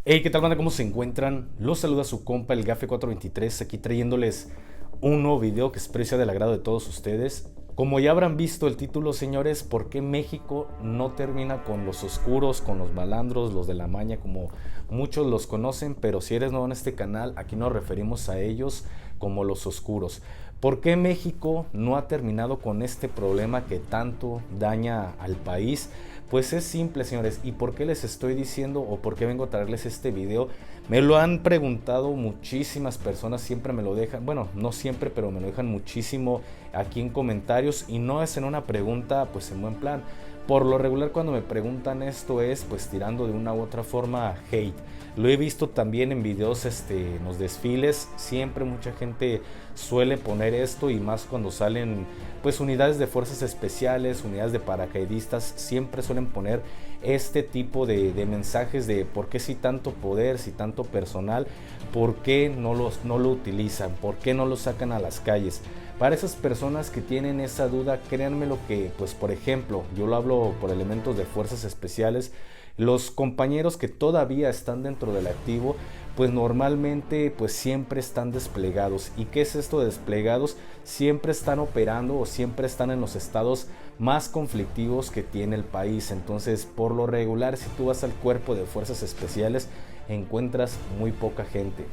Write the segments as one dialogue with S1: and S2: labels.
S1: Hey, ¿qué tal, banda? ¿Cómo se encuentran? Los saluda su compa, el Gafe 423, aquí trayéndoles un nuevo video que espero sea del agrado de todos ustedes. Como ya habrán visto el título, señores, ¿por qué México no termina con los oscuros, con los malandros, los de la maña, como muchos los conocen? Pero si eres nuevo en este canal, aquí nos referimos a ellos como los oscuros. ¿Por qué México no ha terminado con este problema que tanto daña al país? Pues es simple, señores. ¿Y por qué les estoy diciendo o por qué vengo a traerles este video? Me lo han preguntado muchísimas personas, siempre me lo dejan, bueno, no siempre, pero me lo dejan muchísimo aquí en comentarios, y no es en una pregunta pues en buen plan. Por lo regular, cuando me preguntan esto es pues tirando de una u otra forma hate. Lo he visto también en videos en los desfiles, siempre mucha gente suele poner esto, y más cuando salen pues unidades de fuerzas especiales, unidades de paracaidistas, siempre suelen poner este tipo de mensajes de por qué si tanto poder, si tanto personal, por qué no lo utilizan, por qué no lo sacan a las calles. Para esas personas que tienen esa duda, créanme lo que, pues por ejemplo, yo lo hablo por elementos de fuerzas especiales, los compañeros que todavía están dentro del activo, pues normalmente pues siempre están desplegados. ¿Y qué es esto de desplegados? Siempre están operando o siempre están en los estados más conflictivos que tiene el país. Entonces, por lo regular, si tú vas al cuerpo de fuerzas especiales, encuentras muy poca gente.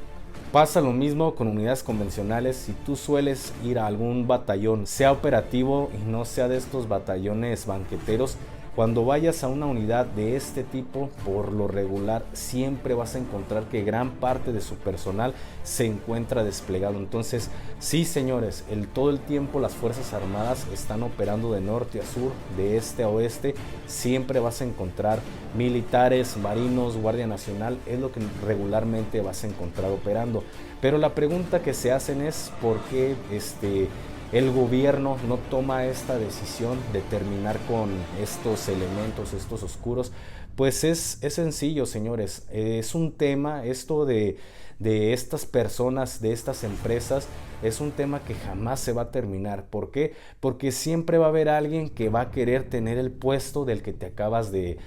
S1: Pasa lo mismo con unidades convencionales. Si tú sueles ir a algún batallón, sea operativo y no sea de estos batallones banqueteros, cuando vayas a una unidad de este tipo, por lo regular siempre vas a encontrar que gran parte de su personal se encuentra desplegado. Entonces, sí, señores, todo el tiempo las Fuerzas Armadas están operando de norte a sur, de este a oeste. Siempre vas a encontrar militares, marinos, Guardia Nacional, es lo que regularmente vas a encontrar operando. Pero la pregunta que se hacen es ¿por qué el gobierno no toma esta decisión de terminar con estos elementos, estos oscuros? Pues es sencillo, señores. Es un tema, esto de estas personas, de estas empresas, es un tema que jamás se va a terminar. ¿Por qué? Porque siempre va a haber alguien que va a querer tener el puesto del que te acabas de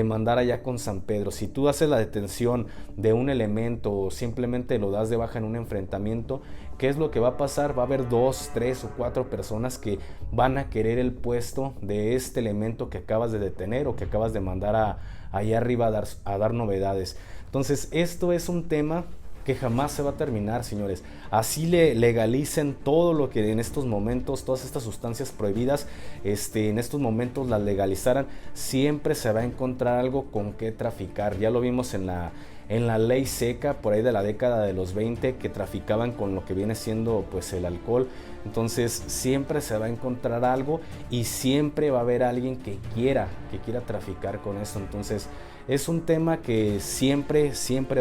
S1: mandar allá con San Pedro. Si tú haces la detención de un elemento o simplemente lo das de baja en un enfrentamiento, ¿qué es lo que va a pasar? Va a haber 2, 3 o 4 personas que van a querer el puesto de este elemento que acabas de detener o que acabas de mandar allá arriba a dar novedades. Entonces, esto es un tema que jamás se va a terminar, señores. Así legalicen todo lo que en estos momentos, todas estas sustancias prohibidas, en estos momentos las legalizaran, siempre se va a encontrar algo con qué traficar. Ya lo vimos en la ley seca, por ahí de la década de los 20, que traficaban con lo que viene siendo pues el alcohol. Entonces siempre se va a encontrar algo y siempre va a haber alguien que quiera traficar con eso. Entonces es un tema que siempre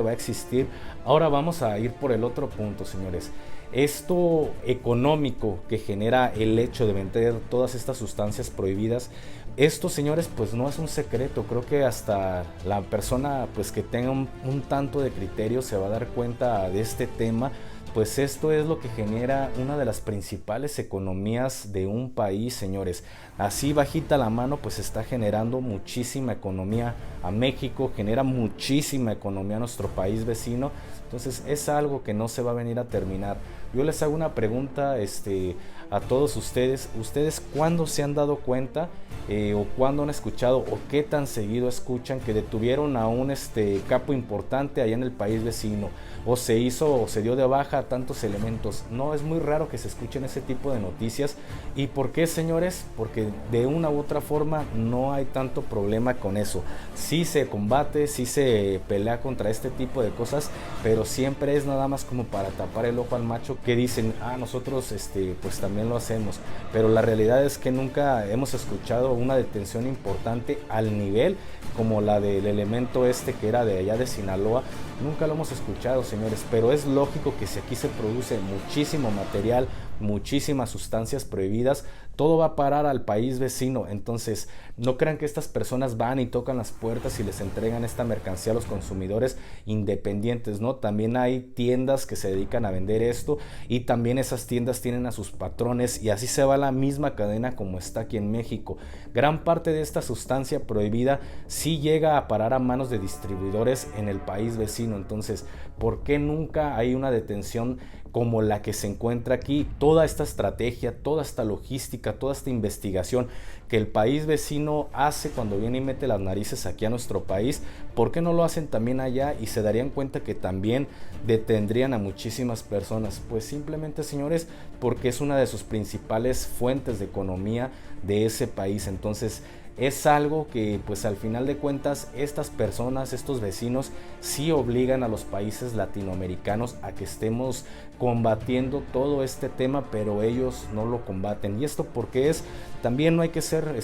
S1: va a existir. Ahora vamos a ir por el otro punto, señores. Esto económico que genera el hecho de vender todas estas sustancias prohibidas, esto, señores, pues no es un secreto. Creo que hasta la persona pues que tenga un tanto de criterio se va a dar cuenta de este tema. Pues esto es lo que genera una de las principales economías de un país, señores. Así bajita la mano, pues está generando muchísima economía a México, genera muchísima economía a nuestro país vecino. Entonces es algo que no se va a venir a terminar. Yo les hago una pregunta a todos ustedes. ¿Ustedes cuándo se han dado cuenta o cuándo han escuchado o qué tan seguido escuchan que detuvieron a un capo importante allá en el país vecino, o se dio de baja a tantos elementos? No, es muy raro que se escuchen ese tipo de noticias. ¿Y por qué, señores? Porque de una u otra forma no hay tanto problema con eso. Sí se combate, sí se pelea contra este tipo de cosas, pero siempre es nada más como para tapar el ojo al macho, que dicen, nosotros pues también lo hacemos. Pero la realidad es que nunca hemos escuchado una detención importante al nivel como la del elemento que era de allá de Sinaloa. Nunca lo hemos escuchado, señores, pero es lógico que si aquí se produce muchísimo material, muchísimas sustancias prohibidas, todo va a parar al país vecino. Entonces, no crean que estas personas van y tocan las puertas y les entregan esta mercancía a los consumidores independientes, ¿no? También hay tiendas que se dedican a vender esto y también esas tiendas tienen a sus patrones y así se va la misma cadena como está aquí en México. Gran parte de esta sustancia prohibida sí llega a parar a manos de distribuidores en el país vecino. Entonces, ¿por qué nunca hay una detención como la que se encuentra aquí? Toda esta estrategia, toda esta logística, toda esta investigación que el país vecino hace cuando viene y mete las narices aquí a nuestro país, ¿por qué no lo hacen también allá y se darían cuenta que también detendrían a muchísimas personas? Pues simplemente, señores, porque es una de sus principales fuentes de economía de ese país. Entonces, es algo que pues al final de cuentas estas personas, estos vecinos sí obligan a los países latinoamericanos a que estemos combatiendo todo este tema, pero ellos no lo combaten. Y esto porque también no hay que ser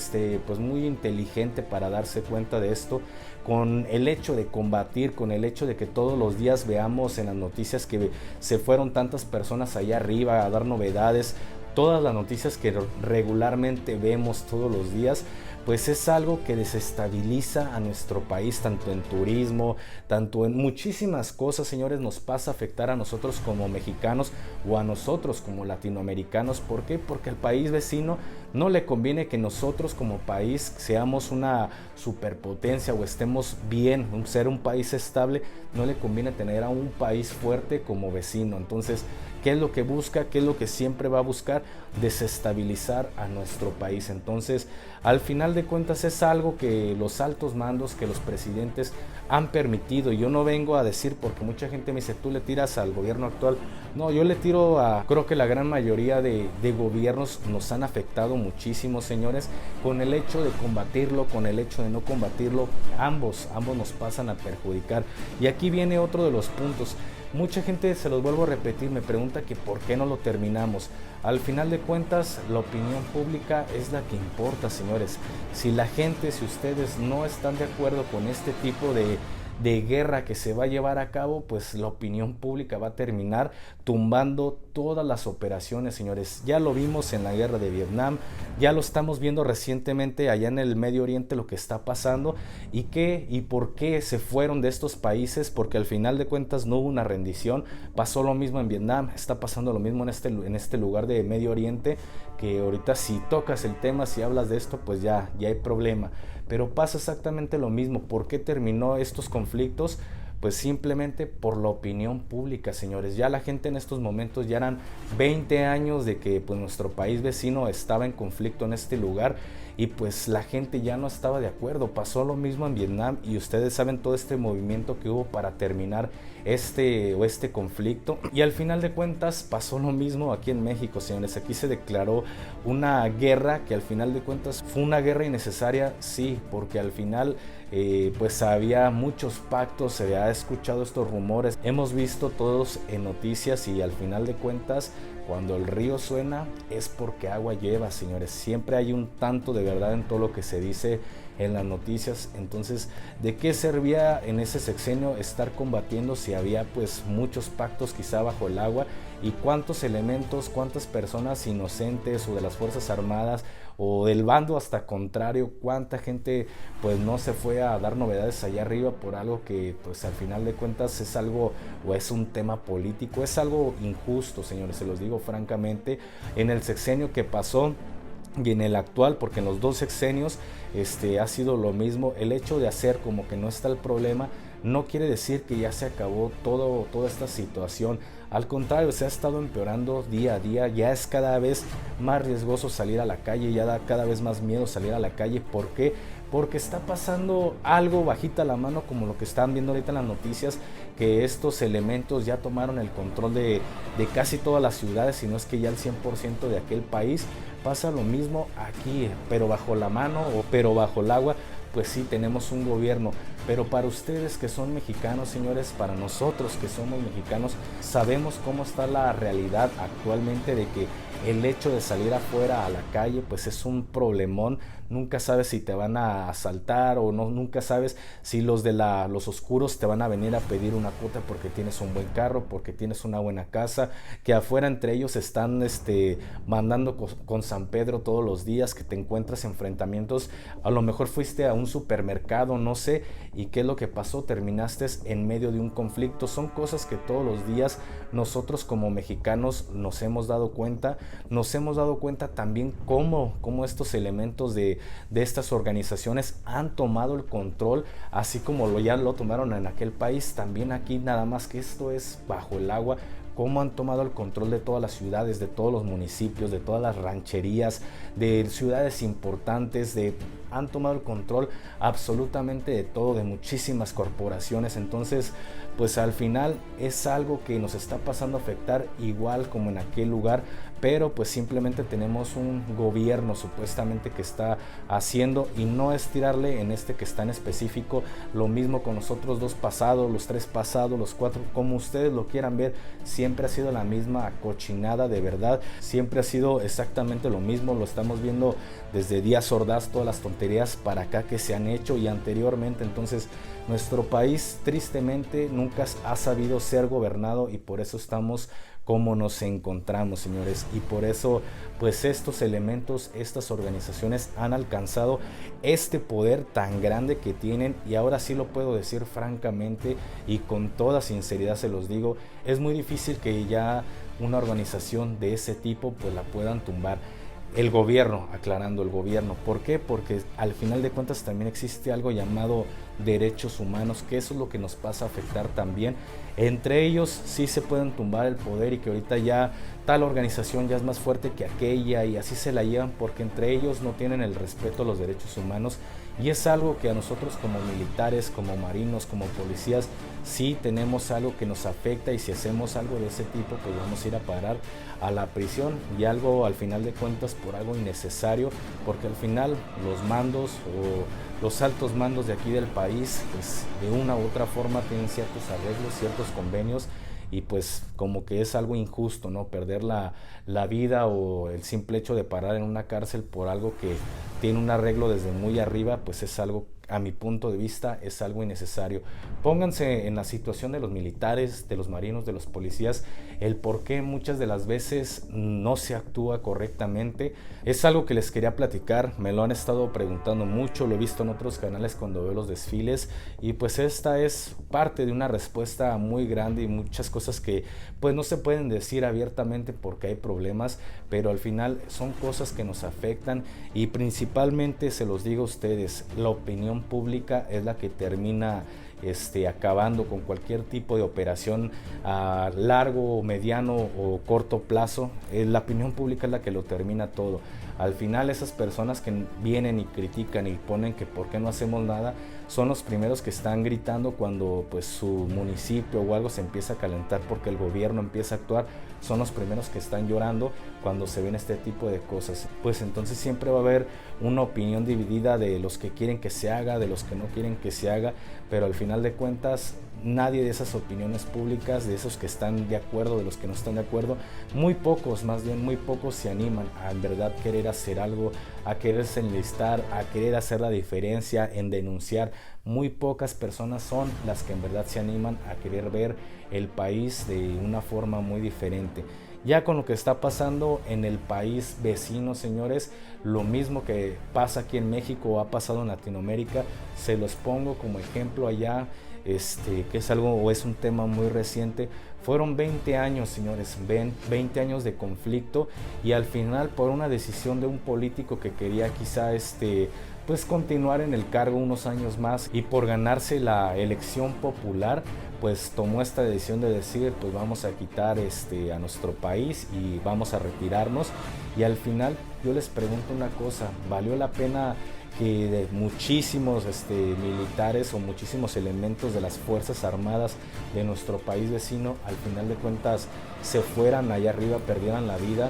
S1: pues muy inteligente para darse cuenta de esto. Con el hecho de combatir, con el hecho de que todos los días veamos en las noticias que se fueron tantas personas allá arriba a dar novedades, todas las noticias que regularmente vemos todos los días, pues es algo que desestabiliza a nuestro país, tanto en turismo, tanto en muchísimas cosas, señores. Nos pasa a afectar a nosotros como mexicanos o a nosotros como latinoamericanos. ¿Por qué? Porque al país vecino no le conviene que nosotros como país seamos una superpotencia o estemos bien, ser un país estable. No le conviene tener a un país fuerte como vecino. Entonces, ¿qué es lo que busca? ¿Qué es lo que siempre va a buscar? Desestabilizar a nuestro país. Entonces, al final de cuentas es algo que los altos mandos, que los presidentes han permitido. Yo no vengo a decir, porque mucha gente me dice, tú le tiras al gobierno actual. No, yo le tiro creo que la gran mayoría de gobiernos nos han afectado muchísimo, señores, con el hecho de combatirlo, con el hecho de no combatirlo, ambos nos pasan a perjudicar. Y aquí viene otro de los puntos. Mucha gente, se los vuelvo a repetir, me pregunta que por qué no lo terminamos. Al final de cuentas, la opinión pública es la que importa, señores. Si la gente, si ustedes no están de acuerdo con este tipo de guerra que se va a llevar a cabo, pues la opinión pública va a terminar tumbando todas las operaciones, señores. Ya lo vimos en la guerra de Vietnam, ya lo estamos viendo recientemente allá en el Medio Oriente lo que está pasando y qué y por qué se fueron de estos países, porque al final de cuentas no hubo una rendición. Pasó lo mismo en Vietnam, está pasando lo mismo en este lugar de Medio Oriente, que ahorita si tocas el tema, si hablas de esto, pues ya hay problema. Pero pasa exactamente lo mismo. ¿Por qué terminó estos conflictos? Pues simplemente por la opinión pública, señores. Ya la gente en estos momentos, ya eran 20 años de que pues nuestro país vecino estaba en conflicto en este lugar y pues la gente ya no estaba de acuerdo. Pasó lo mismo en Vietnam y ustedes saben todo este movimiento que hubo para terminar este conflicto, y al final de cuentas pasó lo mismo aquí en México, señores. Aquí se declaró una guerra que al final de cuentas fue una guerra innecesaria, sí, porque al final pues había muchos pactos, se había escuchado estos rumores, hemos visto todos en noticias, y al final de cuentas cuando el río suena es porque agua lleva, señores. Siempre hay un tanto de verdad en todo lo que se dice en las noticias. Entonces, ¿de qué servía en ese sexenio estar combatiendo si había pues muchos pactos quizá bajo el agua? Y cuántos elementos, cuántas personas inocentes o de las Fuerzas Armadas o del bando hasta contrario, cuánta gente pues no se fue a dar novedades allá arriba por algo que pues al final de cuentas es algo o es un tema político, es algo injusto, señores, se los digo francamente. En el sexenio que pasó y en el actual, porque en los dos sexenios ha sido lo mismo. El hecho de hacer como que no está el problema no quiere decir que ya se acabó toda esta situación. Al contrario, se ha estado empeorando día a día. Ya es cada vez más riesgoso salir a la calle, ya da cada vez más miedo salir a la calle. ¿Por qué? Porque está pasando algo bajita la mano, como lo que están viendo ahorita en las noticias, que estos elementos ya tomaron el control de casi todas las ciudades, si no es que ya el 100% de aquel país. Pasa lo mismo aquí, pero bajo la mano o pero bajo el agua. pues sí, tenemos un gobierno, pero para ustedes que son mexicanos, señores, para nosotros que somos mexicanos, sabemos cómo está la realidad actualmente de que el hecho de salir afuera a la calle pues es un problemón. Nunca sabes si te van a asaltar o no, nunca sabes si los oscuros te van a venir a pedir una cuota porque tienes un buen carro, porque tienes una buena casa, que afuera entre ellos están mandando con San Pedro todos los días, que te encuentras enfrentamientos. A lo mejor fuiste a un supermercado, no sé, y qué es lo que pasó, terminaste en medio de un conflicto. Son cosas que todos los días nosotros como mexicanos nos hemos dado cuenta también cómo estos elementos de estas organizaciones han tomado el control, así como ya lo tomaron en aquel país, también aquí, nada más que esto es bajo el agua, cómo han tomado el control de todas las ciudades, de todos los municipios, de todas las rancherías, de ciudades importantes, han tomado el control absolutamente de todo, de muchísimas corporaciones. Entonces, pues al final es algo que nos está pasando a afectar igual como en aquel lugar, pero pues simplemente tenemos un gobierno supuestamente que está haciendo, y no es tirarle en este que está en específico, lo mismo con los otros dos pasados, los tres pasados, los cuatro, como ustedes lo quieran ver, siempre ha sido la misma cochinada, de verdad, siempre ha sido exactamente lo mismo. Lo estamos viendo desde Díaz Ordaz, todas las tonterías para acá que se han hecho y anteriormente. Entonces nuestro país tristemente nunca ha sabido ser gobernado, y por eso estamos como nos encontramos, señores, y por eso pues estos elementos, estas organizaciones han alcanzado este poder tan grande que tienen. Y ahora sí lo puedo decir francamente y con toda sinceridad se los digo, es muy difícil que ya una organización de ese tipo pues la puedan tumbar. El gobierno, aclarando, el gobierno. ¿Por qué? Porque al final de cuentas también existe algo llamado derechos humanos, que eso es lo que nos pasa a afectar también. Entre ellos sí se pueden tumbar el poder, y que ahorita ya tal organización ya es más fuerte que aquella, y así se la llevan porque entre ellos no tienen el respeto a los derechos humanos. Y es algo que a nosotros como militares, como marinos, como policías, sí tenemos algo que nos afecta, y si hacemos algo de ese tipo pues vamos a ir a parar a la prisión, y algo al final de cuentas por algo innecesario, porque al final los mandos o los altos mandos de aquí del país pues de una u otra forma tienen ciertos arreglos, ciertos convenios, y pues como que es algo injusto, ¿no? Perder la vida o el simple hecho de parar en una cárcel por algo que tiene un arreglo desde muy arriba, pues es algo, a mi punto de vista, es algo innecesario. Pónganse en la situación de los militares, de los marinos, de los policías, el por qué muchas de las veces no se actúa correctamente. Es algo que les quería platicar, me lo han estado preguntando mucho, lo he visto en otros canales cuando veo los desfiles, y pues esta es parte de una respuesta muy grande y muchas cosas que pues no se pueden decir abiertamente porque hay problemas, pero al final son cosas que nos afectan, y principalmente se los digo a ustedes, la opinión pública es la que termina acabando con cualquier tipo de operación a largo, mediano o corto plazo. La opinión pública es la que lo termina todo. Al final esas personas que vienen y critican y ponen que por qué no hacemos nada, son los primeros que están gritando cuando pues su municipio o algo se empieza a calentar porque el gobierno empieza a actuar. Son los primeros que están llorando cuando se ven este tipo de cosas. Pues entonces siempre va a haber una opinión dividida de los que quieren que se haga, de los que no quieren que se haga, pero al final de cuentas nadie de esas opiniones públicas, de esos que están de acuerdo, de los que no están de acuerdo, muy pocos, más bien muy pocos se animan a en verdad querer hacer algo, a quererse enlistar, a querer hacer la diferencia, en denunciar. Muy pocas personas son las que en verdad se animan a querer ver el país de una forma muy diferente. Ya con lo que está pasando en el país vecino, señores, lo mismo que pasa aquí en México o ha pasado en Latinoamérica, se los pongo como ejemplo allá, que es algo o es un tema muy reciente. Fueron 20 años, señores, 20 años de conflicto, y al final por una decisión de un político que quería quizá pues continuar en el cargo unos años más, y por ganarse la elección popular pues tomó esta decisión de decir pues vamos a quitar a nuestro país y vamos a retirarnos. Y al final yo les pregunto una cosa, ¿valió la pena que de muchísimos militares o muchísimos elementos de las Fuerzas Armadas de nuestro país vecino al final de cuentas se fueran allá arriba, perdieran la vida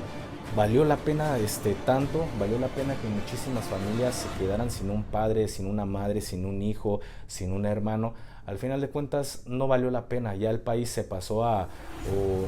S1: valió la pena tanto, valió la pena que muchísimas familias se quedaran sin un padre, sin una madre, sin un hijo, sin un hermano. Al final de cuentas no valió la pena, ya el país se pasó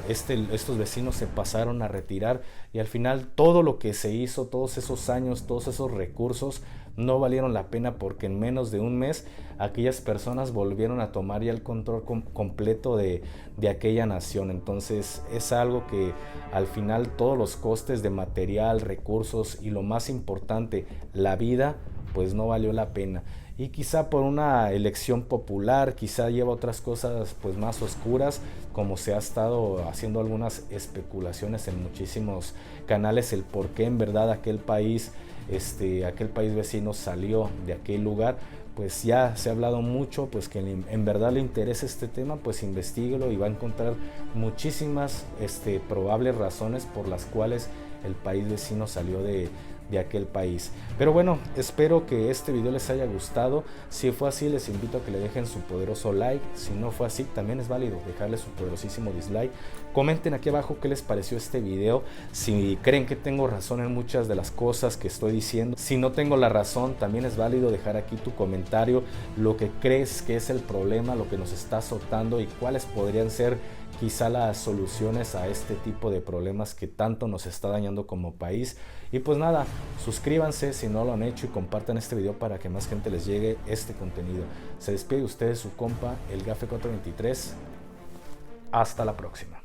S1: estos vecinos se pasaron a retirar y al final todo lo que se hizo, todos esos años, todos esos recursos no valieron la pena porque en menos de un mes aquellas personas volvieron a tomar ya el control completo de aquella nación. Entonces es algo que al final todos los costes de material, recursos y lo más importante, la vida, pues no valió la pena. Y quizá por una elección popular, quizá lleva otras cosas pues más oscuras, como se ha estado haciendo algunas especulaciones en muchísimos canales, el por qué en verdad aquel país vecino salió de aquel lugar. Pues ya se ha hablado mucho, pues que en verdad le interesa este tema, pues investíguelo y va a encontrar muchísimas probables razones por las cuales el país vecino salió de aquel país. Pero bueno, espero que este video les haya gustado. Si fue así, les invito a que le dejen su poderoso like. Si no fue así, también es válido dejarle su poderosísimo dislike. Comenten aquí abajo qué les pareció este video, si creen que tengo razón en muchas de las cosas que estoy diciendo. Si no tengo la razón, también es válido dejar aquí tu comentario, lo que crees que es el problema, lo que nos está azotando y cuáles podrían ser quizá las soluciones a este tipo de problemas que tanto nos está dañando como país. Y pues nada, suscríbanse si no lo han hecho y compartan este video para que más gente les llegue este contenido. Se despide de ustedes su compa, el Gafe 423. Hasta la próxima.